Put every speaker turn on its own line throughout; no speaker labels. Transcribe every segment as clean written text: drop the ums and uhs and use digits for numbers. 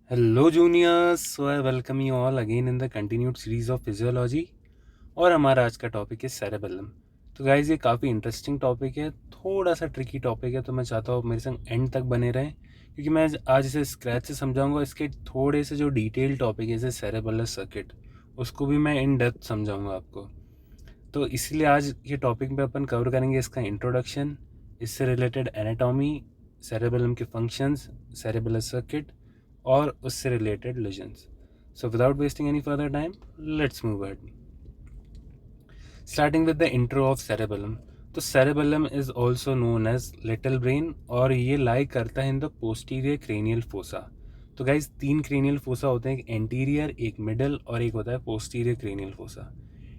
Hello juniors, so I welcome you all again in the continued series of physiology. और हमारा आज का topic है सेरेबेलम। तो गाइज ये काफ़ी इंटरेस्टिंग टॉपिक है, थोड़ा सा ट्रिकी टॉपिक है, तो मैं चाहता हूँ मेरे संग एंड तक बने रहें क्योंकि मैं आज इसे स्क्रैच से समझाऊंगा। इसके थोड़े से जो डिटेल टॉपिक है जैसे सेरेबेलर सर्किट, उसको भी मैं इन डेप्थ समझाऊंगा आपको। तो इसलिए आज ये टॉपिक पे अपन कवर करेंगे इसका इंट्रोडक्शन, इससे रिलेटेड एनाटॉमी, सेरेबेलम के फंक्शंस, सेरेबेलर सर्किट और उससे related legends. So without wasting any further time, let's move ahead. Starting with the intro of cerebellum. तो cerebellum is also known as little brain और ये lie करता है in the posterior cranial fossa. तो guys 3 cranial fossa होते हैं, एक anterior, एक मिडल और एक होता है posterior cranial fossa.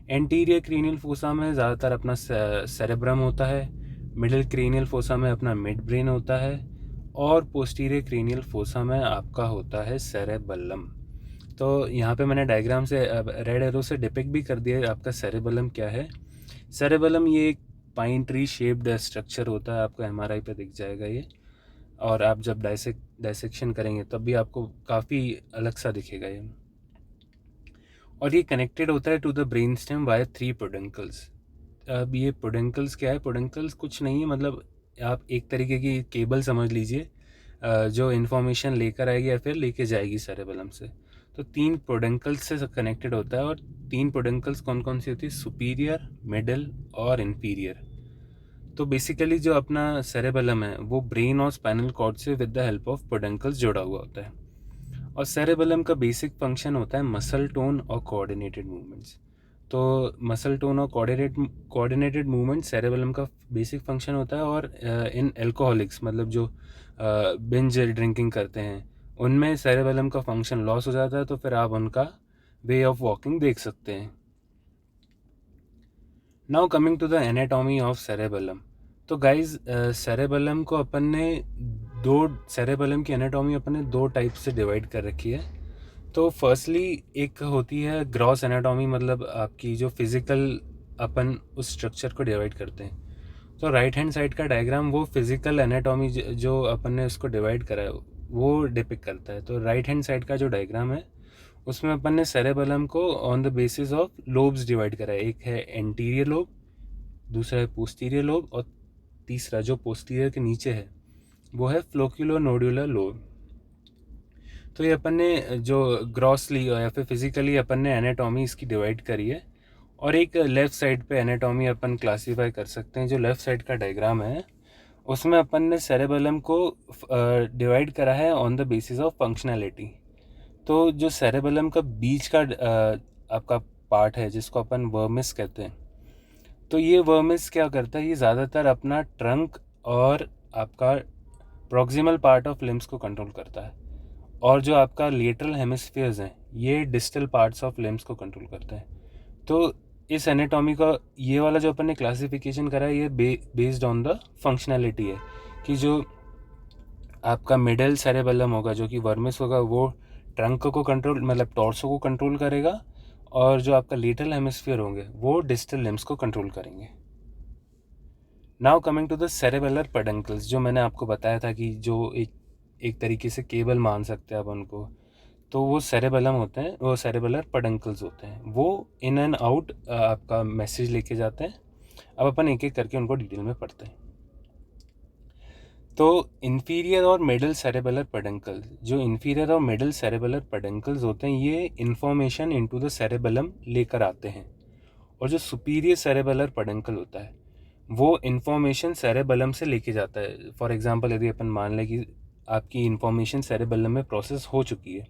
Anterior cranial fossa में ज़्यादातर अपना सेरेब्रम होता है, मिडिल क्रेनियल फोसा में अपना मिड ब्रेन होता है और पोस्टीरियर क्रेनियल फोसा में आपका होता है सेरेबेलम। तो यहाँ पे मैंने डायग्राम से रेड एरो से डिपिक्ट भी कर दिया है आपका सेरेबेलम क्या है। सेरेबेलम ये एक पाइन ट्री शेप्ड स्ट्रक्चर होता है, आपको एमआरआई पे दिख जाएगा ये। और आप जब डाइसेक्शन करेंगे तब भी आपको काफ़ी अलग सा दिखेगा ये। और ये कनेक्टेड होता है to the brain stem via 3 peduncles. अब ये पोडेंकल्स क्या है? पोडेंकल्स कुछ नहीं है, मतलब आप एक तरीके की केबल समझ लीजिए जो इन्फॉर्मेशन लेकर आएगी या फिर लेके जाएगी सेरेबेलम से। तो 3 पोडेंकल्स से कनेक्टेड होता है। और 3 पोडेंकल्स कौन कौन सी होती है? सुपीरियर, मिडल और इन्फीरियर। तो बेसिकली जो अपना सेरेबेलम है वो ब्रेन और स्पाइनल कॉर्ड से विद द हेल्प ऑफ पोडेंकल्स जुड़ा हुआ होता है। और सेरेबेलम का बेसिक फंक्शन होता है मसल टोन और कोऑर्डिनेटेड मूवमेंट्स। तो मसल टोन और कोऑर्डिनेटेड मूवमेंट सेरेबेलम का बेसिक फंक्शन होता है। और इन एल्कोहलिक्स, मतलब जो बिंज ड्रिंकिंग करते हैं, उनमें सेरेबेलम का फंक्शन लॉस हो जाता है, तो फिर आप उनका वे ऑफ वॉकिंग देख सकते हैं। Now coming to the anatomy of cerebellum. तो गाइज सेरेबेलम को अपन ने दो सेरेबेलम की एनाटॉमी अपन ने 2 टाइप से डिवाइड कर रखी है। तो फर्स्टली एक होती है ग्रॉस एनाटॉमी, मतलब आपकी जो फिज़िकल अपन उस स्ट्रक्चर को डिवाइड करते हैं। तो राइट हैंड साइड का डायग्राम वो फिज़िकल एनाटॉमी जो अपन ने उसको डिवाइड करा है वो डिपिक्ट करता है। तो राइट हैंड साइड का जो डायग्राम है उसमें अपन ने सेरेबेलम को on the basis of lobes divide करा है। एक है एंटीरियर लोब, दूसरा है पोस्टीरियर लोब और तीसरा जो पोस्टीरियर के नीचे है वो है फ्लोक्यूलो नोडुलर लोब। तो ये अपन ने जो ग्रॉसली या फिर फिजिकली अपन ने एनाटॉमी इसकी डिवाइड करी है। और एक लेफ़्ट साइड पे एनाटॉमी अपन क्लासीफाई कर सकते हैं। जो लेफ़्ट साइड का डायग्राम है उसमें अपन ने सेरेबेलम को डिवाइड करा है on the basis of functionality. तो जो सेरेबेलम का बीच का आपका पार्ट है जिसको अपन वर्मिस कहते हैं, तो ये वर्मिस क्या करता है? ये ज़्यादातर अपना ट्रंक और आपका प्रॉक्सिमल पार्ट ऑफ लिम्स को कंट्रोल करता है। और जो आपका लेटरल हेमिस्फीयर्स हैं ये डिस्टल पार्ट्स ऑफ लिम्स को कंट्रोल करते हैं। तो इस एनाटॉमी का ये वाला जो अपन ने क्लासिफिकेशन करा है ये बेस्ड ऑन द फंक्शनैलिटी है कि जो आपका मिडल सेरेबेलम होगा जो कि वर्मिस होगा वो ट्रंक को कंट्रोल, मतलब टॉर्सो को कंट्रोल करेगा। और जो आपका लेटरल हेमिस्फीयर होंगे वो डिस्टल लिम्स को कंट्रोल करेंगे। Now coming to the cerebellar peduncles, जो मैंने आपको बताया था कि जो एक तरीके से केबल मान सकते हैं आप उनको, तो वो सेरेबेलम होते हैं, वो सेरेबेलर पेडंकल्स होते हैं। वो इन एंड आउट आपका मैसेज लेके जाते हैं। अब अपन एक एक करके उनको डिटेल में पढ़ते हैं। तो इन्फीरियर और मिडल सेरेबेलर पेडंकल, जो इन्फीरियर और मिडल सेरेबेलर पेडंकल्स होते हैं ये इन्फॉर्मेशन इनटू द सेरेबेलम लेकर आते हैं। और जो सुपीरियर सेरेबेलर पेडंकल होता है वो इन्फॉर्मेशन सेरेबेलम से लेके जाता है। फॉर एग्जांपल यदि अपन मान लें कि आपकी इन्फॉर्मेशन सेरेबेलम में प्रोसेस हो चुकी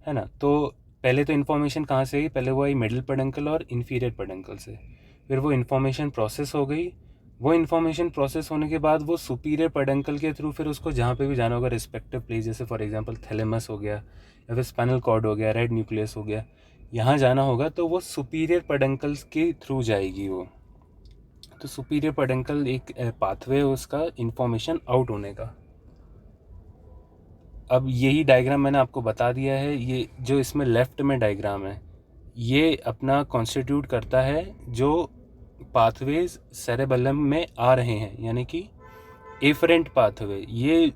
है ना, तो पहले तो इन्फॉर्मेशन कहाँ से आई? पहले वो आई मिडिल पेडंकल और इन्फीरियर पेडंकल से। फिर वो इन्फॉर्मेशन प्रोसेस हो गई। वो इन्फॉर्मेशन प्रोसेस होने के बाद वो सुपीरियर पेडंकल के थ्रू फिर उसको जहाँ पे भी जाना होगा रिस्पेक्टिव प्लेस, जैसे फॉर एग्जांपल थैलेमस हो गया या फिर स्पाइनल कॉर्ड हो गया, रेड न्यूक्लियस हो गया, यहाँ जाना होगा तो वो सुपीरियर पेडंकल्स के थ्रू जाएगी वो। तो सुपीरियर पेडंकल एक पाथवे है उसका इन्फॉर्मेशन आउट होने का। अब यही डायग्राम मैंने आपको बता दिया है। ये जो इसमें लेफ्ट में डायग्राम है ये अपना कॉन्स्टिट्यूट करता है जो पाथवेज सेरेबेलम में आ रहे हैं, यानी कि एफरेंट पाथवे। ये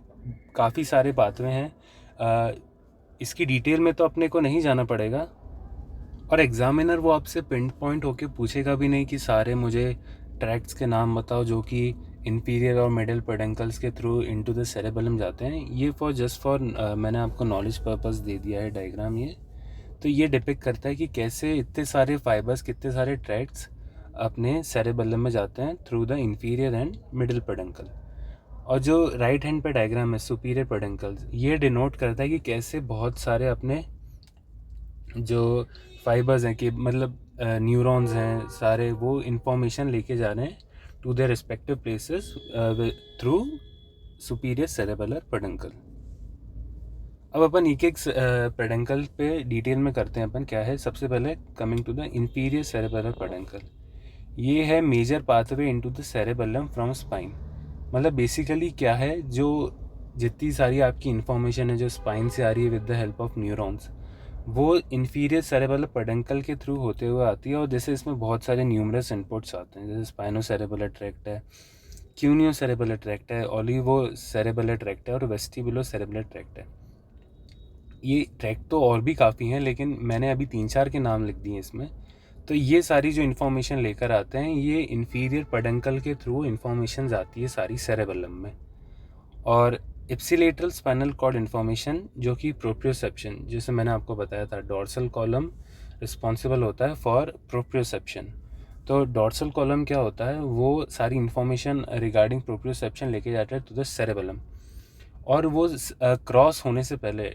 काफ़ी सारे पाथवे हैं। इसकी डिटेल में तो अपने को नहीं जाना पड़ेगा, और एग्जामिनर वो आपसे पिन पॉइंट होके पूछेगा भी नहीं कि सारे मुझे ट्रैक्ट्स के नाम बताओ जो कि इंफीरियर और मिडिल पेडंकल्स के थ्रू इनटू द सेरेबेलम जाते हैं। ये जस्ट फॉर मैंने आपको नॉलेज पर्पस दे दिया है डायग्राम ये। तो ये डिपिक्ट करता है कि कैसे इतने सारे फाइबर्स, कितने सारे ट्रैक्ट्स अपने सेरेबेलम में जाते हैं through the inferior and middle peduncle. और जो राइट हैंड पे डायग्राम है सुपीरियर पेडंकल्स, ये डिनोट करता है कि कैसे बहुत सारे अपने जो फाइबर्स हैं कि मतलब न्यूरॉन्स हैं सारे, वो इंफॉर्मेशन लेके जा रहे हैं to their respective places through superior cerebellar peduncle. अब अपन एक एक पेडंकल पे डिटेल में करते हैं अपन क्या है। सबसे पहले coming to the inferior cerebellar peduncle, ये है major pathway into the cerebellum from spine. मतलब बेसिकली क्या है, जो जितनी सारी आपकी इन्फॉर्मेशन है जो स्पाइन से आ रही है with the help of neurons, वो इंफीरियर सेरेबेलर पेडंकल के थ्रू होते हुए आती है। और जैसे इसमें बहुत सारे न्यूमरस इनपुट्स आते हैं, जैसे स्पाइनो सेरेबेलर ट्रैक्ट है, क्यूनियो सेरेबेलर ट्रैक्ट है, ओलिवो सेरेबेलर ट्रैक्ट है और वेस्टिबुलो सेरेबेलर ट्रैक्ट है। ये ट्रैक्ट तो और भी काफ़ी हैं, लेकिन मैंने अभी 3-4 के नाम लिख दिए इसमें। तो ये सारी जो इन्फॉर्मेशन लेकर आते हैं, ये इंफीरियर पेडंकल के थ्रू इन्फॉर्मेशन आती है सारी सेरेबेलम में। और इप्सिलेटरल स्पाइनल कॉर्ड इन्फॉर्मेशन जो कि प्रोप्रियोसेप्शन, जैसे मैंने आपको बताया था, डॉर्सल कॉलम रिस्पॉन्सिबल होता है फॉर प्रोप्रियोसेप्शन। तो डॉर्सल कॉलम क्या होता है, वो सारी इन्फॉर्मेशन रिगार्डिंग प्रोप्रियोसेप्शन लेके जाता है टू द सेरेबेलम। और वो क्रॉस होने से पहले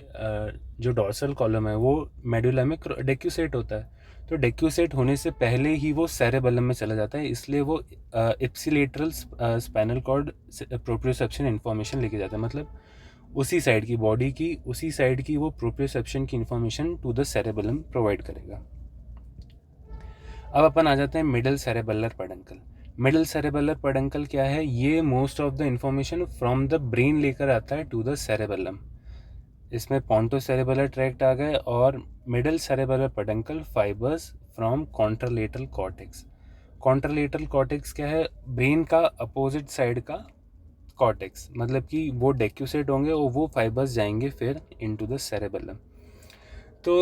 जो डॉर्सल कॉलम है वो मेडुला में डेक्यूसेट होता है। तो डेक्यूसेट होने से पहले ही वो सेरेबेलम में चला जाता है, इसलिए वो ipsilateral spinal cord proprioception information लेके जाता है। मतलब उसी साइड की बॉडी की उसी साइड की वो प्रोप्रियोसेप्शन की information to the cerebellum provide करेगा। अब अपन आ जाते हैं middle cerebellar peduncle. Middle cerebellar peduncle क्या है, ये most of the information from the brain लेकर आता है टू द सेरेबेलम। इसमें पोंटो सेरेबेलर ट्रैक्ट आ गए और middle cerebellar peduncle fibres from contralateral cortex. Contralateral cortex क्या है, ब्रेन का अपोजिट साइड का कॉर्टेक्स, मतलब कि वो डेक्यूसेट होंगे और वो फाइबर्स जाएंगे फिर इनटू द सेरेबेलम। तो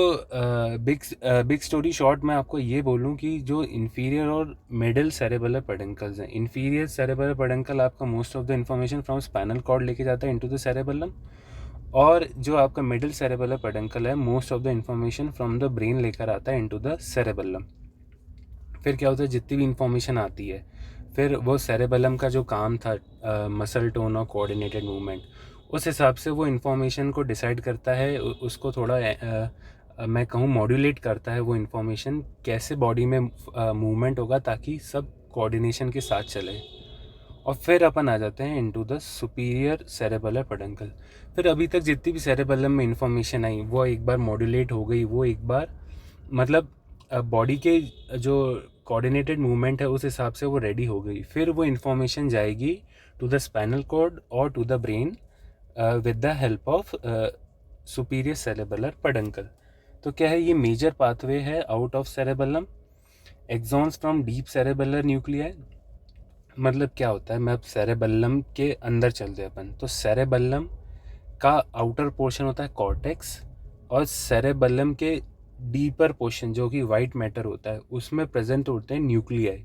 बिग स्टोरी शॉर्ट मैं आपको ये बोलूँ कि जो इंफीरियर और मिडिल सेरेबेलर पेडंकल्स हैं, इंफीरियर सेरेबेलर पेडंकल आपका most of the information from spinal cord लेके जाता है इनटू द सेरेबेलम, और जो आपका मिडिल सेरेबेलर पेडंकल है most of the information from the brain लेकर आता है इनटू द सेरेबेलम। फिर क्या होता है, जितनी भी इंफॉर्मेशन आती है फिर वो सेरेबेलम का जो काम था मसल टोन और कोऑर्डिनेटेड मूवमेंट, उस हिसाब से वो इन्फॉर्मेशन को डिसाइड करता है, उसको थोड़ा मैं कहूँ मॉड्यूलेट करता है वो इन्फॉर्मेशन, कैसे बॉडी में मूवमेंट होगा ताकि सब कोऑर्डिनेशन के साथ चले। और फिर अपन आ जाते हैं into the superior cerebellar peduncle. फिर अभी तक जितनी भी सेरेबेलम में इन्फॉर्मेशन आई वो एक बार मॉड्यूलेट हो गई, वो एक बार मतलब बॉडी के जो कोऑर्डिनेटेड मूवमेंट है उस हिसाब से वो रेडी हो गई। फिर वो इन्फॉर्मेशन जाएगी टू द स्पाइनल कॉर्ड और to the brain with the help of superior cerebellar peduncle. तो क्या है, ये मेजर पाथवे है out of cerebellum, axons from deep cerebellar nuclei. मतलब क्या होता है, मैं अब सेरेबेलम के अंदर चलते हैं अपन। तो सेरेबेलम का आउटर पोर्शन होता है कॉर्टेक्स, और सेरेबेलम के डीपर पोर्शन जो कि वाइट मैटर होता है उसमें प्रेजेंट होते हैं न्यूक्लियाई।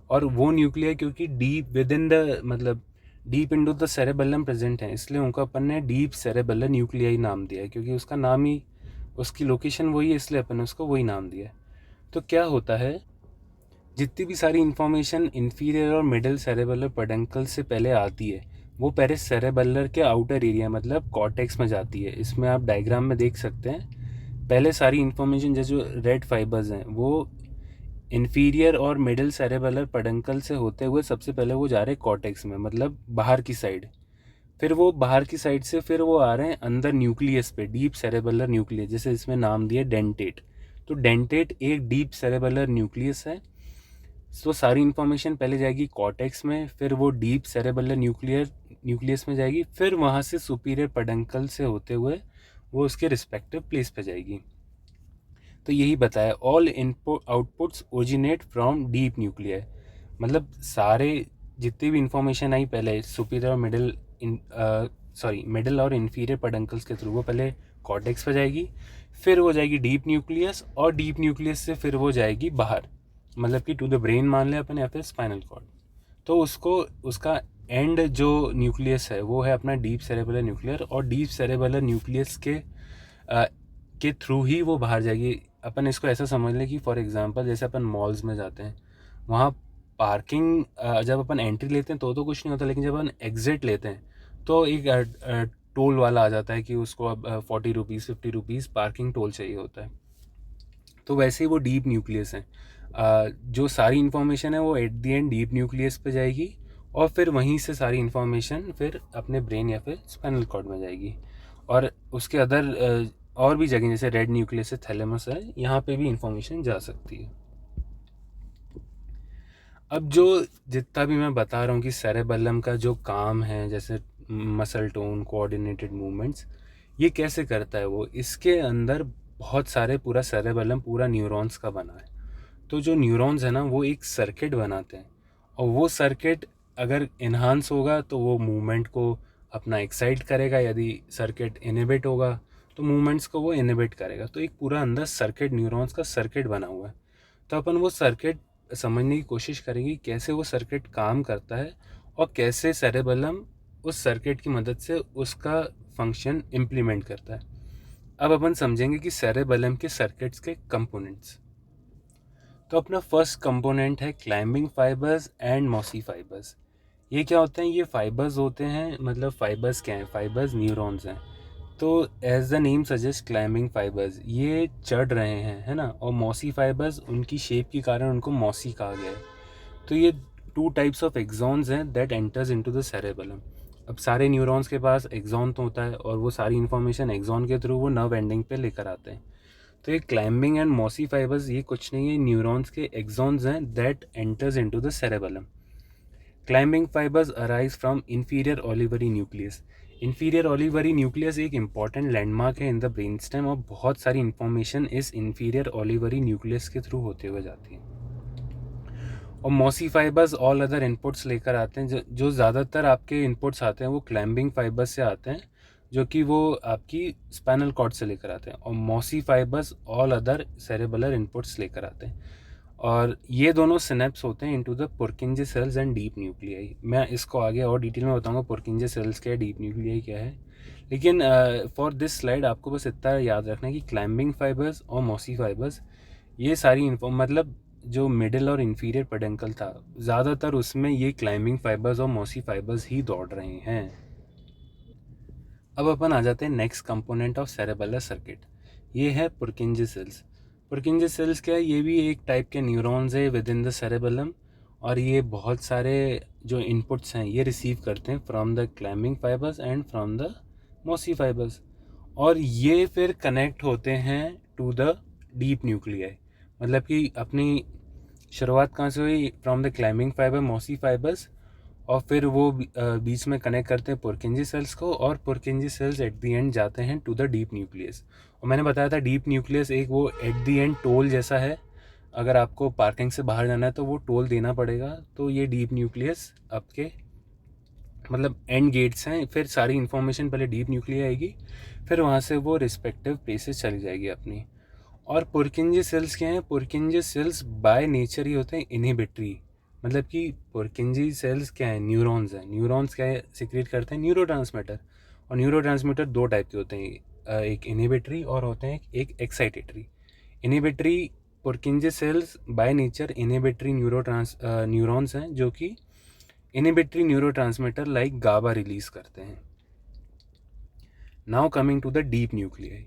और वो न्यूक्लियाई क्योंकि डीप विद इन द मतलब deep into the cerebellum present है, इसलिए उनको अपन ने डीप सेरेबेलर न्यूक्लियाई नाम दिया है, क्योंकि उसका नाम ही, उसकी लोकेशन वही है, इसलिए अपन ने उसको वही नाम दिया है। तो क्या होता है, जितनी भी सारी इन्फॉर्मेशन इंफीरियर और मिडिल सेरेबेलर पेडंकल से पहले आती है वो पहले सेरेबेलर के आउटर एरिया मतलब कॉर्टेक्स में जाती है। इसमें आप डायग्राम में देख सकते हैं, पहले सारी इन्फॉर्मेशन जैसे जो रेड फाइबर्स हैं वो इंफीरियर और मिडिल सेरेबेलर पेडंकल से होते हुए सबसे पहले वो जा रहे हैं कॉर्टेक्स में, मतलब बाहर की साइड। फिर वो बाहर की साइड से फिर वो आ रहे हैं अंदर न्यूक्लियस पे, डीप सेरेबेलर न्यूक्लियस, जैसे इसमें नाम दिया डेंटेट। तो डेंटेट एक डीप सेरेबेलर न्यूक्लियस है। तो सारी इन्फॉर्मेशन पहले जाएगी कॉर्टेक्स में, फिर वो डीप सेरेबेलर न्यूक्लियस में जाएगी, फिर वहाँ से सुपीरियर पेडंकल से होते हुए वो उसके रिस्पेक्टिव प्लेस पे जाएगी। तो यही बताया, all input outputs originate from deep nuclear. मतलब सारे जितनी भी इंफॉर्मेशन आई पहले सुपीरियर और मिडिल मिडिल और इन्फीरियर पेडंकल्स के थ्रू वो पहले कॉर्टेक्स पे जाएगी, फिर वो जाएगी डीप न्यूक्लियस, और डीप न्यूक्लियस से फिर वो जाएगी बाहर, मतलब कि टू द ब्रेन मान लें अपन, या फिर स्पाइनल कॉर्ड। तो उसको उसका एंड जो न्यूक्लियस है वो है अपना डीप सेरेबुलर न्यूक्लियर, और डीप सेरेबुलर न्यूक्लियस के थ्रू ही वो बाहर जाएगी। अपन इसको ऐसा समझ लें कि फॉर एग्जांपल जैसे अपन मॉल्स में जाते हैं, वहाँ पार्किंग जब अपन एंट्री लेते हैं तो कुछ नहीं होता, लेकिन जब अपन एग्ज़िट लेते हैं तो एक टोल वाला आ जाता है कि उसको अब 40 रुपीज़ 50 रुपीज़ पार्किंग टोल चाहिए होता है। तो वैसे ही वो डीप न्यूक्लियस है, जो सारी इन्फॉर्मेशन है वो at the and deep nucleus पे जाएगी, और फिर वहीं से सारी इन्फॉर्मेशन फिर अपने ब्रेन या फिर स्पाइनल कॉर्ड में जाएगी। और उसके और भी जगह जैसे रेड न्यूक्लियस है, थैलेमस है, यहाँ पे भी इंफॉर्मेशन जा सकती है। अब जो जितना भी मैं बता रहा हूँ कि सेरेबेलम का जो काम है, जैसे मसल टोन, कोऑर्डिनेटेड मूवमेंट्स, ये कैसे करता है वो, इसके अंदर बहुत सारे, पूरा सेरेबेलम पूरा न्यूरॉन्स का बना है। तो जो न्यूरॉन्स है ना वो एक सर्किट बनाते हैं, और वो सर्किट अगर इन्हांस होगा तो वो मूवमेंट को अपना एक्साइट करेगा, यदि सर्किट इनहिबिट होगा तो मूवमेंट्स को वो इनहिबिट करेगा। तो एक पूरा अंदर सर्किट, न्यूरॉन्स का सर्किट बना हुआ है। तो अपन वो सर्किट समझने की कोशिश करेंगे कैसे वो सर्किट काम करता है, और कैसे सेरेबेलम उस सर्किट की मदद से उसका फंक्शन इम्प्लीमेंट करता है। अब अपन समझेंगे कि सेरेबेलम के सर्किट्स के कंपोनेंट्स। तो अपना फर्स्ट कंपोनेंट है climbing fibres and mossy fibres. ये क्या होते हैं? ये फाइबर्स होते हैं, मतलब फाइबर्स क्या हैं? फाइबर्स न्यूरॉन्स हैं। तो as the name suggest, climbing fibers ये चढ़ रहे हैं, है ना, और मॉसी फाइबर्स उनकी शेप के कारण उनको मॉसी कहा गया है। तो ये टू टाइप्स ऑफ एक्सॉन्स हैं that enters into the cerebellum. अब सारे न्यूरॉन्स के पास एक्सॉन तो होता है, और वो सारी इन्फॉर्मेशन एक्सॉन के थ्रू वो नर्व एंडिंग पे लेकर आते हैं। तो ये क्लाइंबिंग एंड मॉसी फाइबर्स ये कुछ नहीं है, न्यूरॉन्स के एक्सॉन्स हैं that enters into the cerebellum. Climbing fibres arise from inferior olivary nucleus. Inferior olivary nucleus एक इंपॉर्टेंट लैंडमार्क है इन द ब्रेन स्टेम, और बहुत सारी इंफॉर्मेशन इस इंफीरियर ओलिवरी न्यूक्लियस के थ्रू होते हुए जाती है। और mossy fibers all other inputs लेकर आते हैं। जो ज़्यादातर आपके इनपुट्स आते हैं वो क्लाइंबिंग फाइबर्स से आते हैं, जो कि वो आपकी स्पाइनल कॉर्ड से लेकर आते हैं, और mossy fibers all other cerebellar inputs लेकर आते हैं। और ये दोनों सिनेप्स होते हैं into the Purkinje cells and deep nuclei. मैं इसको आगे और डिटेल में बताऊंगा पुर्किंजे सेल्स क्या है, डीप न्यूक्लियाई क्या है, लेकिन फॉर दिस स्लाइड आपको बस इतना याद रखना है कि क्लाइंबिंग फाइबर्स और मॉसी फाइबर्स ये सारी मतलब जो मिडिल और इन्फीरियर पेडंकल था, ज़्यादातर उसमें ये क्लाइंबिंग फाइबर्स और मॉसी फाइबर्स ही दौड़ रहे हैं। अब अपन आ जाते हैं next component of cerebellar circuit, ये है पुर्किंजे सेल्स। पुर्किंजे सेल्स क्या है? ये भी एक टाइप के न्यूरॉन्स है विद इन द सेरेबेलम, और ये बहुत सारे जो इनपुट्स हैं ये रिसीव करते हैं from the climbing fibres and from the mossy fibres, और ये फिर कनेक्ट होते हैं टू द डीप न्यूक्लियाई। मतलब कि अपनी शुरुआत कहाँ से हुई? From the climbing fibre, mossy fibres, और फिर वो बीच में कनेक्ट करते हैं पुर्किंजे सेल्स को, और पुर्किंजे सेल्स एट दी एंड जाते हैं टू द डीप न्यूक्लियस। और मैंने बताया था डीप न्यूक्लियस एक वो एट दी एंड टोल जैसा है, अगर आपको पार्किंग से बाहर जाना है तो वो टोल देना पड़ेगा। तो ये डीप न्यूक्लियस आपके मतलब एंड गेट्स हैं, फिर सारी इन्फॉर्मेशन पहले डीप न्यूक्लिया आएगी, फिर वहाँ से वो रिस्पेक्टिव प्लेसेस चली जाएगी अपनी। और पुर्किंजे सेल्स क्या हैं? पुर्किंजे सेल्स बाय नेचर ही होते हैं इनहिबिटरी। मतलब कि पुर्किंजे सेल्स क्या है? न्यूरॉन्स हैं। न्यूरॉन्स क्या है? सिक्रेट करते हैं न्यूरोट्रांसमीटर, और न्यूरोट्रांसमीटर दो टाइप के होते हैं, एक इनहिबिटरी और होते हैं एक excitatory. Inhibitory Purkinje cells by nature inhibitory neurons हैं, जो कि inhibitory neurotransmitter like GABA release करते हैं। Now coming to the deep nuclei.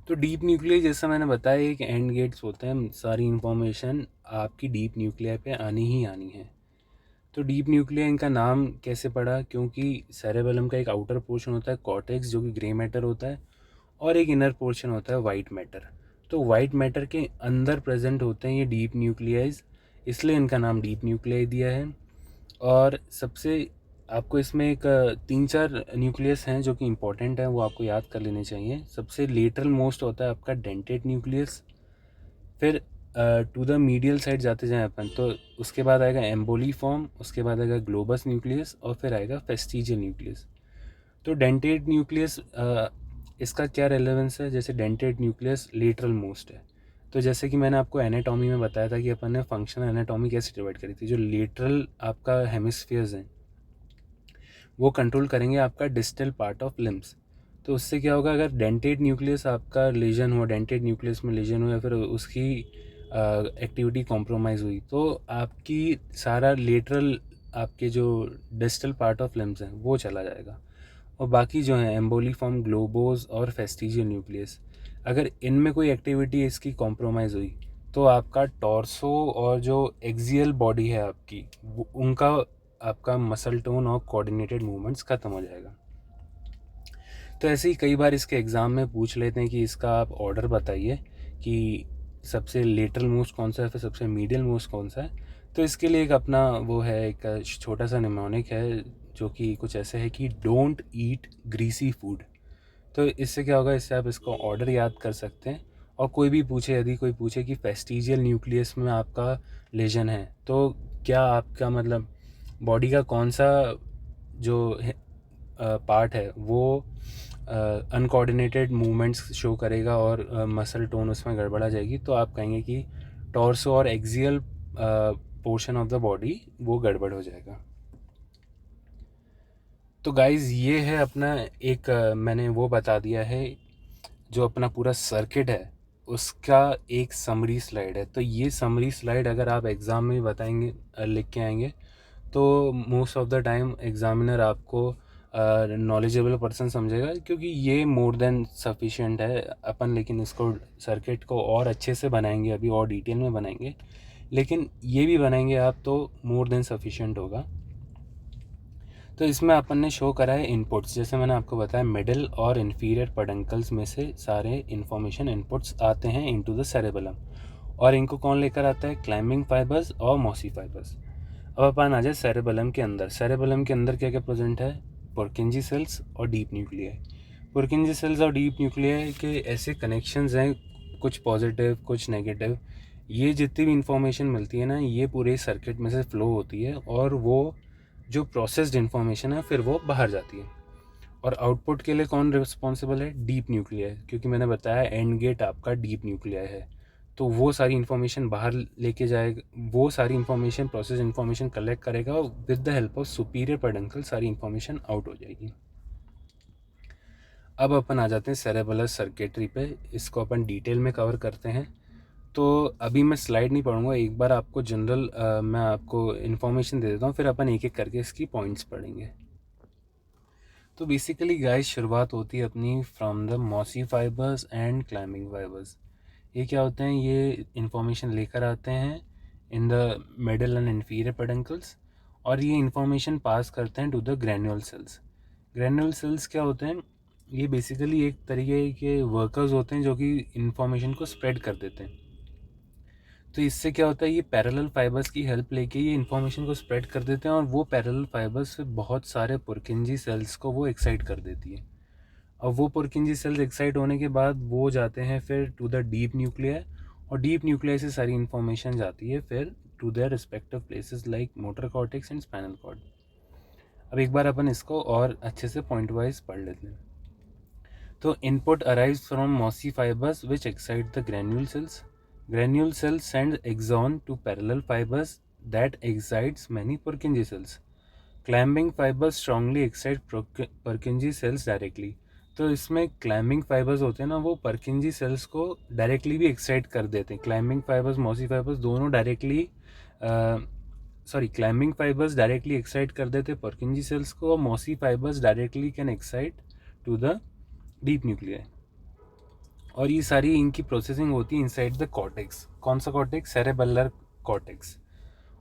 तो डीप न्यूक्लियाई जैसा मैंने बताया एक एंड गेट्स होते हैं, सारी इंफॉर्मेशन आपकी डीप न्यूक्लियाई पे आनी ही आनी है। तो डीप न्यूक्लियाई इनका नाम कैसे पड़ा? क्योंकि सेरेबेलम का एक आउटर पोर्शन होता है कॉर्टेक्स, जो कि ग्रे मैटर होता है, और एक इनर पोर्शन होता है वाइट मैटर। तो वाइट मैटर के अंदर प्रेजेंट होते हैं ये डीप न्यूक्लियाइज, इसलिए इनका नाम डीप न्यूक्लियाई दिया है। और सबसे आपको इसमें एक 3-4 न्यूक्लियस हैं जो कि इंपॉर्टेंट हैं, वो आपको याद कर लेने चाहिए। सबसे लेटरल मोस्ट होता है आपका डेंटेड न्यूक्लियस, फिर टू द मीडियल साइड जाते जाएं अपन तो उसके बाद आएगा एम्बोली फॉर्म, उसके बाद आएगा ग्लोबस न्यूक्लियस, और फिर आएगा फेस्टिजियल न्यूक्लियस। तो डेंटेट न्यूक्लियस इसका क्या रेलेवेंस है? जैसे डेंटेट न्यूक्लियस लेटरल मोस्ट है, तो जैसे कि मैंने आपको एनाटॉमी में बताया था कि अपन ने फंक्शनल एनाटॉमी कैसे डिवाइड करी थी। जो लेटरल आपका हेमिस्फीयर्स हैं वो कंट्रोल करेंगे आपका डिस्टल पार्ट ऑफ लिम्स। तो उससे क्या होगा, अगर डेंटेट न्यूक्लियस आपका लेजन हुआ, डेंटेट न्यूक्लियस में लेजन हुआ या फिर उसकी एक्टिविटी कॉम्प्रोमाइज़ हुई, तो आपकी सारा लेटरल आपके जो डिस्टल पार्ट ऑफ लिम्स हैं वो चला जाएगा। और बाकी जो हैं एम्बोलीफॉर्म ग्लोबोज और फेस्टिजियल न्यूक्लियस, अगर इनमें कोई एक्टिविटी इसकी कॉम्प्रोमाइज़ हुई तो आपका टॉर्सो और जो एक्सियल बॉडी है आपकी उनका आपका मसल टोन और कोऑर्डिनेटेड मूवमेंट्स ख़त्म हो जाएगा। तो ऐसे ही कई बार इसके एग्ज़ाम में पूछ लेते हैं कि इसका आप ऑर्डर बताइए कि सबसे लेटरल मोस्ट कौन सा है, फिर सबसे मीडियल मोस्ट कौन सा है। तो इसके लिए एक अपना वो है, एक छोटा सा निमोनिक है जो कि कुछ ऐसे है कि डोंट ईट ग्रीसी फूड। तो इससे क्या होगा, इससे आप इसको ऑर्डर याद कर सकते हैं। और कोई भी पूछे, यदि कोई पूछे कि फेस्टिजियल न्यूक्लियस में आपका लेजन है, तो क्या आपका मतलब बॉडी का कौन सा जो पार्ट है वो अनकोऑर्डिनेटेड मूवमेंट्स शो करेगा और मसल टोन उसमें गड़बड़ा जाएगी, तो आप कहेंगे कि टॉर्सो और axial portion of the body वो गड़बड़ हो जाएगा। तो गाइज़ ये है अपना एक मैंने वो बता दिया है जो अपना पूरा सर्किट है उसका एक समरी स्लाइड है। तो ये समरी स्लाइड अगर आप एग्ज़ाम में बताएंगे, लिख के आएंगे, तो most of the time examiner आपको नॉलेजेबल पर्सन समझेगा, क्योंकि ये मोर देन सफिशिएंट है अपन। लेकिन इसको सर्किट को और अच्छे से बनाएंगे, अभी और डिटेल में बनाएंगे, लेकिन ये भी बनाएंगे आप तो मोर देन सफिशिएंट होगा। तो इसमें अपन ने शो करा है इनपुट्स, जैसे मैंने आपको बताया मिडिल और इन्फीरियर पेडंकल्स में से सारे इन्फॉर्मेशन इनपुट्स आते हैं इनटू द सेरेबेलम, और इनको कौन लेकर आता है? क्लाइंबिंग फाइबर्स और मॉसी फाइबर्स। अब अपन आ जाए सेरेबेलम के अंदर। सेरेबेलम के अंदर क्या क्या प्रेजेंट है? पुरकिंजी सेल्स और डीप न्यूक्लियाई। पुरकिंजी सेल्स और डीप न्यूक्लियाई के ऐसे कनेक्शंस हैं, कुछ पॉजिटिव कुछ नेगेटिव। ये जितनी भी इंफॉर्मेशन मिलती है ना, ये पूरे सर्किट में से फ्लो होती है, और वो जो प्रोसेस्ड इन्फॉर्मेशन है फिर वो बाहर जाती है। और आउटपुट के लिए कौन रिस्पॉन्सिबल है? डीप न्यूक्लियाई, क्योंकि मैंने बताया एंड गेट आपका डीप न्यूक्लियाई है। तो वो सारी इन्फॉर्मेशन बाहर लेके जाएगा, वो सारी इन्फॉर्मेशन प्रोसेस इन्फॉर्मेशन कलेक्ट करेगा, और with the help of superior peduncle सारी इन्फॉर्मेशन आउट हो जाएगी। अब अपन आ जाते हैं सेरेबेलर सर्किटरी पे, इसको अपन डिटेल में कवर करते हैं। तो अभी मैं स्लाइड नहीं पढ़ूंगा, एक बार आपको जनरल मैं आपको इन्फॉर्मेशन दे देता हूँ, फिर अपन एक एक करके इसकी पॉइंट्स पढ़ेंगे। तो बेसिकली गाइस शुरुआत होती है अपनी from the mossy fibers and climbing fibers. ये क्या होते हैं? ये इन्फॉर्मेशन लेकर आते हैं in the middle and inferior peduncles, और ये इन्फॉर्मेशन पास करते हैं to the granule cells. Granule cells क्या होते हैं? ये बेसिकली एक तरीके के वर्कर्स होते हैं जो कि इन्फॉर्मेशन को स्प्रेड कर देते हैं। तो इससे क्या होता है, ये पैरेलल फाइबर्स की हेल्प लेके ये इन्फॉर्मेशन को स्प्रेड कर देते हैं, और वो पैरेलल फाइबर्स से बहुत सारे पुरकिंजी सेल्स को वो एक्साइट कर देती है। अब वो पुरकिंजी सेल्स एक्साइट होने के बाद वो जाते हैं फिर टू द डीप न्यूक्लियाई, और डीप न्यूक्लियाई से सारी इन्फॉर्मेशन जाती है फिर to their respective places like motor cortex and spinal cord. अब एक बार अपन इसको और अच्छे से पॉइंट वाइज पढ़ लेते हैं। तो input arrives from mossy fibers which excite the granule cells. Granule cells send axon to parallel fibers that excites many Purkinje cells. Climbing fibers strongly excite Purkinje cells directly. तो इसमें climbing fibres होते हैं ना, वो Purkinje cells को directly भी excite कर देते हैं। क्लाइंबिंग फाइबर्स मॉसी फाइबर्स दोनों directly climbing fibers directly excite कर देते हैं परकिंजी सेल्स को, और mossy fibers directly can excite to the deep nuclei. और ये सारी इनकी प्रोसेसिंग होती है इनसाइड द कॉर्टेक्स। कौन सा कॉर्टेक्स? Cerebellar cortex.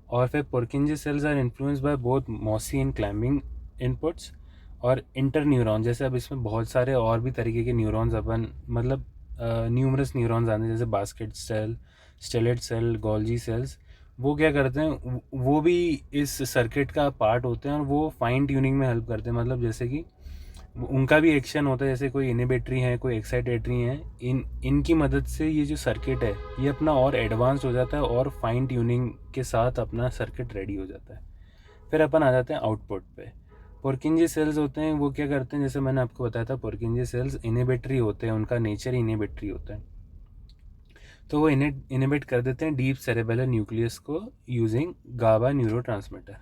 और फिर Purkinje cells are influenced by both mossy and climbing inputs और इंटर न्यूरॉन। जैसे अब इसमें बहुत सारे और भी तरीके के न्यूरॉन्स अपन मतलब न्यूमरस न्यूरॉन्स आते हैं, जैसे basket cell, stellate cell, Golgi cells. वो क्या करते हैं, वो भी इस सर्किट का पार्ट होते हैं, और वो फाइन ट्यूनिंग में हेल्प करते हैं। मतलब जैसे कि उनका भी एक्शन होता है, जैसे कोई इनिबिटरी है, कोई एक्साइटेटरी है, इनकी मदद से ये जो सर्किट है ये अपना और एडवांस हो जाता है, और फाइन ट्यूनिंग के साथ अपना सर्किट रेडी हो जाता है। फिर अपन आ जाते हैं आउटपुट पे। पुरकिंजी सेल्स होते हैं वो क्या करते हैं, जैसे मैंने आपको बताया था पुरकिंजी सेल्स इनहिबिटरी होते हैं, उनका नेचर ही इनहिबिटरी होता है। तो वो इनहिबिट कर देते हैं डीप सेरेबेलर न्यूक्लियस को यूजिंग गाबा न्यूरोट्रांसमीटर।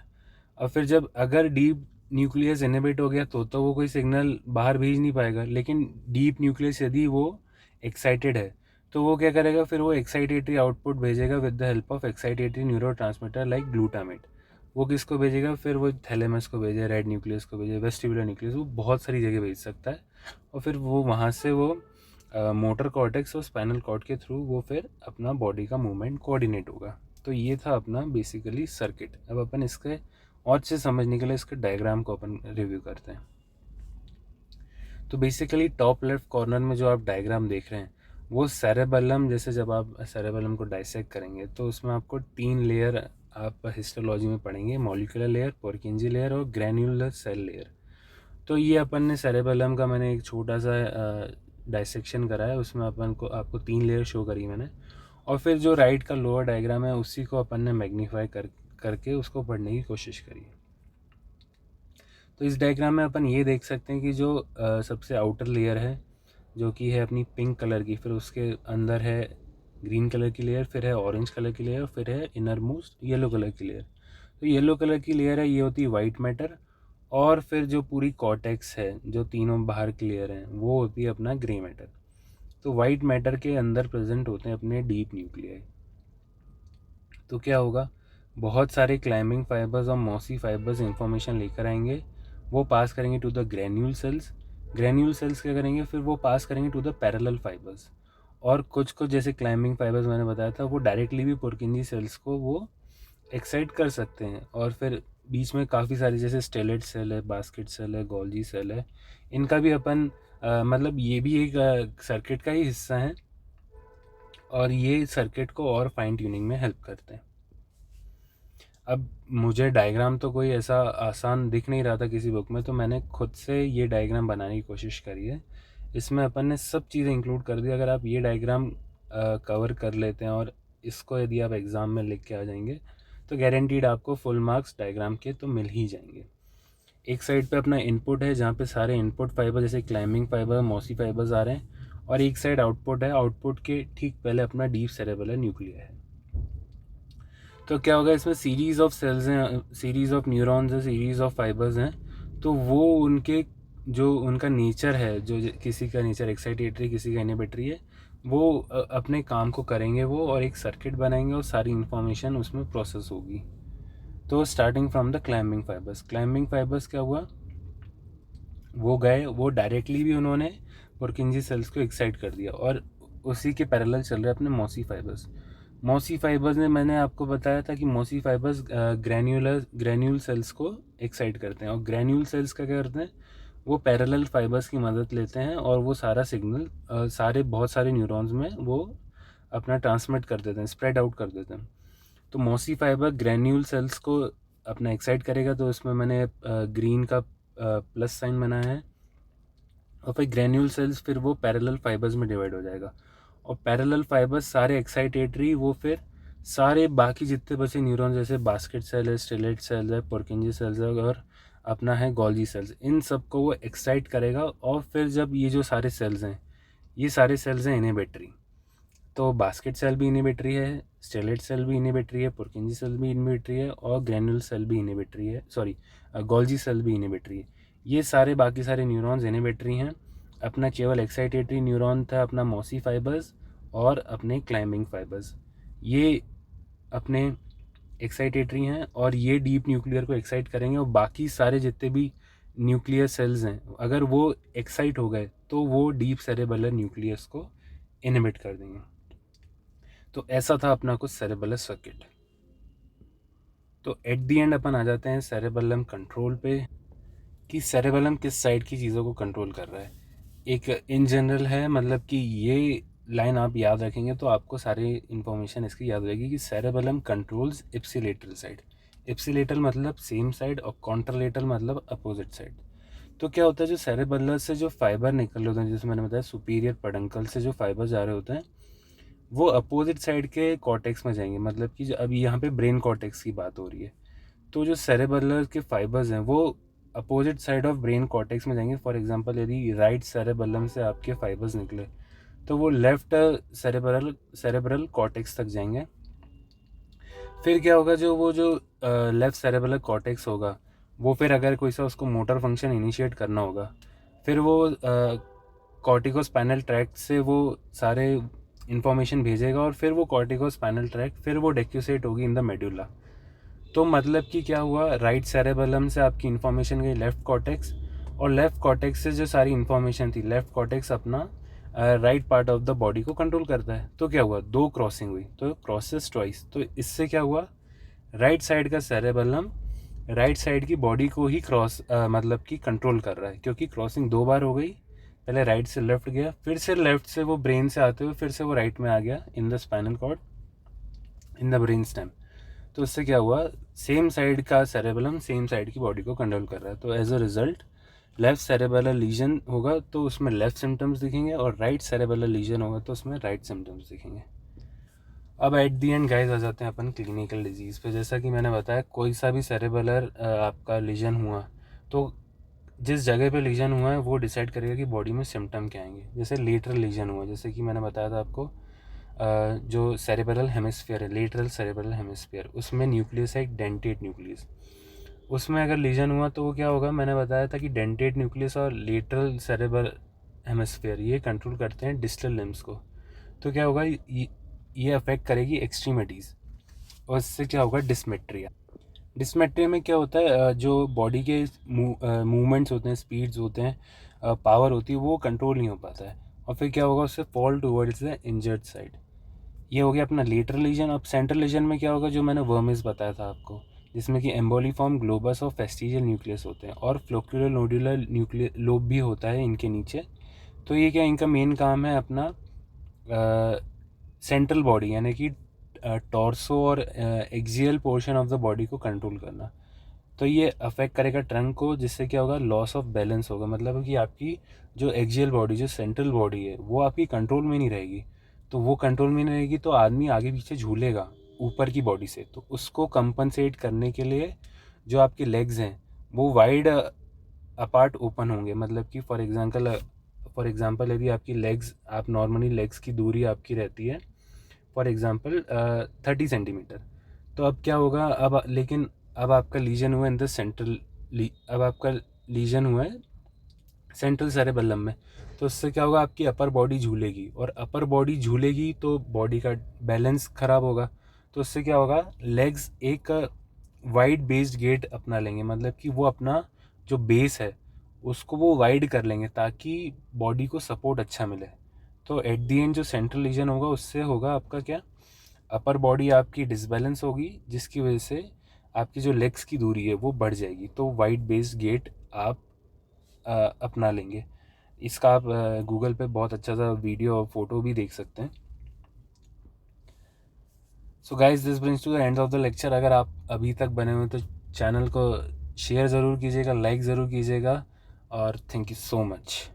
और फिर जब अगर डीप न्यूक्लियस इनहिबिट हो गया तो वो कोई सिग्नल बाहर भेज नहीं पाएगा, लेकिन डीप न्यूक्लियस यदि वो एक्साइटेड है तो वो क्या करेगा, फिर वो एक्साइटेटरी आउटपुट भेजेगा with the help of excitatory neurotransmitter like glutamate. वो किसको भेजेगा, फिर वो थैलेमस को भेजे, रेड न्यूक्लियस को भेजे, वेस्टिबुलर न्यूक्लियस, वो बहुत सारी जगह भेज सकता है। और फिर वो वहाँ से वो मोटर कॉर्टेक्स और स्पाइनल कॉर्ड के थ्रू वो फिर अपना बॉडी का मूवमेंट कोऑर्डिनेट होगा। तो ये था अपना बेसिकली सर्किट। अब अपन इसके और अच्छे समझने के लिए इसके डायग्राम को अपन रिव्यू करते हैं। तो बेसिकली टॉप लेफ्ट कॉर्नर में जो आप डायग्राम देख रहे हैं वो सेरेबेलम, जैसे जब आप सेरेबेलम को डाइसेक्ट करेंगे तो उसमें आपको 3 लेयर आप हिस्टोलॉजी में पढ़ेंगे, मॉलिक्यूलर लेयर, पुरकिंजी लेयर और ग्रैन्युलर सेल लेयर। तो ये अपन ने सेरेबेलम का मैंने एक छोटा सा डाइसेक्शन करा है, उसमें अपन को आपको 3 लेयर शो करी मैंने। और फिर जो राइट का लोअर डायग्राम है उसी को अपन ने मैग्नीफाई करके उसको पढ़ने की कोशिश करी। तो इस डायग्राम में अपन ये देख सकते हैं कि जो सबसे आउटर लेयर है जो कि है अपनी पिंक कलर की, फिर उसके अंदर है ग्रीन कलर की लेयर, फिर है ऑरेंज कलर की लेयर, फिर है इनर मोस्ट येलो कलर की लेयर। तो येलो कलर की लेयर है, ये होती है वाइट मैटर। और फिर जो पूरी कॉर्टेक्स है, जो तीनों बाहर की लेयर हैं, वो होती है अपना ग्रे मैटर। तो वाइट मैटर के अंदर प्रेजेंट होते हैं अपने डीप न्यूक्लियाई। तो क्या होगा, बहुत सारे क्लाइंबिंग फाइबर्स और मॉसी फाइबर्स इंफॉर्मेशन लेकर आएंगे, वो पास करेंगे to the granule cells. Granule cells क्या करेंगे, फिर वो पास करेंगे टू द पैरेलल फाइबर्स। और कुछ कुछ जैसे क्लाइंबिंग फाइबर्स मैंने बताया था वो डायरेक्टली भी पुरकिंजी सेल्स को वो एक्साइट कर सकते हैं। और फिर बीच में काफ़ी सारी जैसे स्टेलेट सेल है, बास्केट सेल है, गोल्जी सेल है, इनका भी अपन मतलब ये भी एक सर्किट का ही हिस्सा है और ये सर्किट को और फाइन ट्यूनिंग में हेल्प करते हैं। अब मुझे डायग्राम तो कोई ऐसा आसान दिख नहीं रहा था किसी बुक में, तो मैंने खुद से ये डायग्राम बनाने की कोशिश करी है। इसमें अपन ने सब चीज़ें इंक्लूड कर दी। अगर आप ये डायग्राम कवर कर लेते हैं और इसको यदि आप एग्ज़ाम में लिख के आ जाएंगे तो गारंटीड आपको फुल मार्क्स डायग्राम के तो मिल ही जाएंगे। एक साइड पे अपना इनपुट है जहाँ पे सारे इनपुट फाइबर जैसे क्लाइंबिंग फाइबर, मॉसी फाइबर्स आ रहे हैं, और एक साइड आउटपुट है, आउटपुट के ठीक पहले अपना डीप सेरेबेलर न्यूक्लिया है। तो क्या होगा, इसमें सीरीज़ ऑफ सेल्स हैं, सीरीज़ ऑफ न्यूरॉन्स हैं, सीरीज़ ऑफ फाइबर्स हैं। तो वो उनके जो उनका नेचर है, जो किसी का नेचर एक्साइटेटरी, किसी का इनहिबिटरी है, वो अपने काम को करेंगे वो, और एक सर्किट बनाएंगे और सारी इन्फॉर्मेशन उसमें प्रोसेस होगी। तो starting from the climbing fibres, climbing fibres क्या हुआ, वो गए, वो डायरेक्टली भी उन्होंने पुरकिंजी सेल्स को एक्साइट कर दिया, और उसी के पैरेलल चल रहे अपने मॉसी फाइबर्स। मॉसी फाइबर्स ने, मैंने आपको बताया था कि मॉसी फाइबर्स ग्रैन्यूल सेल्स को एक्साइट करते हैं, और ग्रैन्यूल सेल्स का क्या करते हैं, वो पैरेलल फाइबर्स की मदद लेते हैं और वो सारा सिग्नल सारे बहुत सारे न्यूरॉन्स में वो अपना ट्रांसमिट कर देते हैं, स्प्रेड आउट कर देते हैं। तो मॉसी फाइबर ग्रैन्यूल सेल्स को अपना एक्साइट करेगा, तो इसमें मैंने ग्रीन का प्लस साइन बनाया है। और फिर ग्रैन्यूल सेल्स फिर वो पैरेलल फाइबर्स में डिवाइड हो जाएगा, और पैरेलल फाइबर्स सारे एक्साइटेटरी, वो फिर सारे बाकी जितने बचे न्यूरॉन जैसे बास्केट सेल है, स्टेलेट सेल है, पुरकिंजी सेल्स है और अपना है गोल्जी सेल्स, इन सबको वो एक्साइट करेगा। और फिर जब ये जो सारे सेल्स हैं, ये सारे सेल्स हैं इनहिबिटरी, तो बास्केट सेल भी इनहिबिटरी है, स्टेलेट सेल भी इनहिबिटरी है, पुरकिंजी सेल भी इनहिबिटरी है, और ग्रैन्यूल सेल भी इनहिबिटरी है, सॉरी गोल्जी सेल भी इनहिबिटरी है। ये सारे बाकी सारे न्यूरॉन्स इनहिबिटरी हैं। अपना केवल एक्साइटेटरी न्यूरॉन था अपना मॉसी फाइबर्स और अपने क्लाइंबिंग फाइबर्स, ये अपने एक्साइटेटरी हैं और ये डीप न्यूक्लियर को एक्साइट करेंगे। और बाकी सारे जितने भी न्यूक्लियर सेल्स हैं, अगर वो एक्साइट हो गए तो वो डीप सेरेबेलर न्यूक्लियस को इनहिबिट कर देंगे। तो ऐसा था अपना कुछ सेरेबेलर सर्किट। तो एट दी एंड अपन आ जाते हैं सेरेबेलम कंट्रोल पे, कि सेरेबेलम किस साइड की चीज़ों को कंट्रोल कर रहा है। एक इन जनरल है, मतलब कि ये लाइन आप याद रखेंगे तो आपको सारी इन्फॉर्मेशन इसकी याद रहेगी कि cerebellum controls ipsilateral side. Ipsilateral मतलब सेम साइड और कॉन्ट्रलेटरल मतलब अपोजिट साइड। तो क्या होता है, जो सेरेबेलर से जो फाइबर निकल रहे होते हैं, जैसे मैंने बताया सुपीरियर पेडंकल से जो फाइबर जा रहे होते हैं, वो अपोजिट साइड के कॉर्टेक्स में जाएंगे। मतलब कि अभी यहाँ पे ब्रेन कॉर्टेक्स की बात हो रही है, तो जो सेरेबेलर के फाइबर्स हैं वो opposite side of brain cortex में जाएंगे। फॉर एग्जांपल यदि राइट सेरेबेलम से आपके फाइबर्स निकले तो वो लेफ्ट सेरेब्रल कॉर्टेक्स तक जाएंगे। फिर क्या होगा, जो लेफ्ट सेरेब्रल कॉर्टेक्स होगा वो फिर अगर कोई सा उसको मोटर फंक्शन इनिशिएट करना होगा, फिर वो कॉर्टिकोस्पाइनल ट्रैक्ट से वो सारे इन्फॉर्मेशन भेजेगा और फिर वो कॉर्टिकोस्पाइनल ट्रैक्ट फिर वो डेक्यूसेट होगी इन द मेडुला। तो मतलब कि क्या हुआ, राइट सेरेबेलम से आपकी इन्फॉर्मेशन गई लेफ्ट कॉर्टेक्स, और लेफ्ट कॉर्टेक्स से जो सारी इन्फॉर्मेशन थी, लेफ्ट कॉर्टेक्स अपना right part of the body को कंट्रोल करता है। तो क्या हुआ, दो क्रॉसिंग हुई, तो क्रॉसेस ट्वाइस। तो इससे क्या हुआ, राइट साइड का सेरेबेलम राइट साइड की बॉडी को ही मतलब कि कंट्रोल कर रहा है, क्योंकि क्रॉसिंग दो बार हो गई। पहले राइट से लेफ्ट गया, फिर से लेफ्ट से वो ब्रेन से आते हुए फिर से वो राइट में आ गया in the spinal cord, in the brain stem. तो इससे क्या हुआ, सेम साइड का सेरेबेलम सेम साइड की बॉडी को कंट्रोल कर रहा है। तो as a result left cerebellar lesion होगा तो उसमें लेफ्ट सिम्टम्स दिखेंगे, और राइट सेरेबेलर लीजन होगा तो उसमें राइट सिम्टम्स दिखेंगे। अब एट दी एंड गाइस आ जाते हैं अपन क्लिनिकल डिजीज़ पे। जैसा कि मैंने बताया, कोई सा भी सेरेबेलर आपका लीजन हुआ तो जिस जगह पे लीजन हुआ है वो डिसाइड करेगा कि बॉडी में सिम्टम क्या आएंगे। जैसे लेटरल लीजन हुआ, जैसे कि मैंने बताया था आपको, जो सेरेब्रल हेमिस्फीयर है, लेटरल सेरेब्रल हेमिस्फीयर, उसमें न्यूक्लियस है एक डेंटेट न्यूक्लियस। उसमें अगर लीजन हुआ तो वो क्या होगा, मैंने बताया था कि डेंटेट न्यूक्लियस और लेटरल सेरेब्रल हेमिस्फीयर ये कंट्रोल करते हैं डिस्टल लिम्स को। तो क्या होगा, ये अफेक्ट करेगी एक्सट्रीमिटीज़, और इससे क्या होगा, डिस्मेट्रिया। डिस्मेट्रिया में क्या होता है, जो बॉडी के मूवमेंट्स होते हैं, स्पीड्स होते हैं, पावर होती है, वो कंट्रोल नहीं हो पाता है, और फिर क्या होगा, उससे fall towards the injured side. ये हो गया अपना लेटरल लीजन। अब सेंट्रल लीजन में क्या होगा, जो मैंने वर्मिस बताया था आपको, जिसमें कि एम्बोलीफॉर्म ग्लोबस और फेस्टिजियल न्यूक्लियस होते हैं, और फ्लोक्यूलर नोड्यूलर न्यूक्लियर लोब भी होता है इनके नीचे। तो ये क्या, इनका मेन काम है अपना सेंट्रल बॉडी यानी कि टॉर्सो और axial portion of the body को कंट्रोल करना। तो ये अफेक्ट करेगा ट्रंक को, जिससे क्या होगा, लॉस ऑफ बैलेंस होगा। मतलब कि आपकी जो एक्सियल बॉडी, जो सेंट्रल बॉडी है, वो आपकी कंट्रोल में नहीं रहेगी। तो वो कंट्रोल में नहीं रहेगी तो आदमी आगे पीछे झूलेगा ऊपर की बॉडी से। तो उसको कंपनसेट करने के लिए जो आपके लेग्स हैं वो वाइड अपार्ट ओपन होंगे। मतलब कि फॉर एग्जांपल यदि आपकी लेग्स, आप नॉर्मली लेग्स की दूरी आपकी रहती है फॉर एग्जांपल 30 सेंटीमीटर, तो अब क्या होगा, अब आपका लीजन हुआ इन द सेंट्रल, अब आपका लीजन हुआ है सेंट्रल सेरेबेलम में। तो इससे क्या होगा, आपकी अपर बॉडी झूलेगी, और अपर बॉडी झूलेगी तो बॉडी का बैलेंस ख़राब होगा। तो इससे क्या होगा, लेग्स एक वाइड बेस्ड गेट अपना लेंगे। मतलब कि वो अपना जो बेस है उसको वो वाइड कर लेंगे ताकि बॉडी को सपोर्ट अच्छा मिले। तो एट दी एंड जो सेंट्रल लीजन होगा उससे होगा आपका क्या, अपर बॉडी आपकी डिसबैलेंस होगी, जिसकी वजह से आपकी जो लेग्स की दूरी है वो बढ़ जाएगी। तो वाइड बेस्ड गेट आप अपना लेंगे। इसका आप गूगल पे बहुत अच्छा सा वीडियो और फोटो भी देख सकते हैं। So guys, this brings to the end of the lecture. अगर आप अभी तक बने हुए तो चैनल को शेयर ज़रूर कीजिएगा, लाइक ज़रूर कीजिएगा, और थैंक यू सो मच।